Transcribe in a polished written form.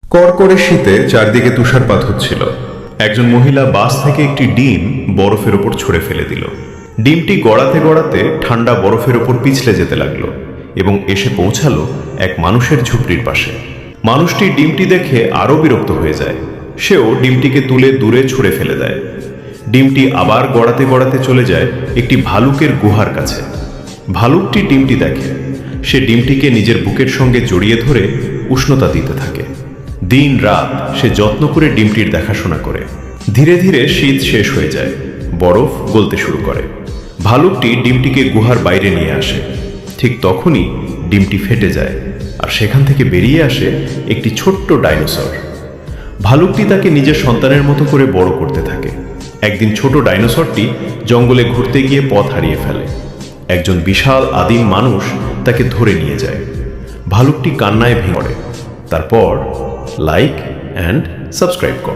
কড়কড়ে শীতে চারদিকে তুষারপাত হচ্ছিল। একজন মহিলা বাস থেকে একটি ডিম বরফের ওপর ছুঁড়ে ফেলে দিল। ডিমটি গড়াতে গড়াতে ঠান্ডা বরফের ওপর পিছলে যেতে লাগলো এবং এসে পৌঁছালো এক মানুষের ঝুপড়ির পাশে। মানুষটি ডিমটি দেখে আরও বিরক্ত হয়ে যায়। সেও ডিমটিকে তুলে দূরে ছুঁড়ে ফেলে দেয়। ডিমটি আবার গড়াতে গড়াতে চলে যায় একটি ভালুকের গুহার কাছে। ভালুকটি ডিমটি দেখে। সে ডিমটিকে নিজের বুকের সঙ্গে জড়িয়ে ধরে উষ্ণতা দিতে থাকে। দিন রাত সে যত্ন করে ডিমটির দেখাশোনা করে। ধীরে ধীরে শীত শেষ হয়ে যায়, বরফ গলতে শুরু করে। ভালুকটি ডিমটিকে গুহার বাইরে নিয়ে আসে। ঠিক তখনই ডিমটি ফেটে যায় আর সেখান থেকে বেরিয়ে আসে একটি ছোট্ট ডাইনোসর। ভালুকটি তাকে নিজের সন্তানের মতো করে বড় করতে থাকে। একদিন ছোট ডাইনোসরটি জঙ্গলে ঘুরতে গিয়ে পথ হারিয়ে ফেলে। একজন বিশাল আদিম মানুষ তাকে ধরে নিয়ে যায়। ভালুকটি কান্নায় ভেঙে পড়ে। তারপর লাইক অ্যান্ড সাবস্ক্রাইব কর।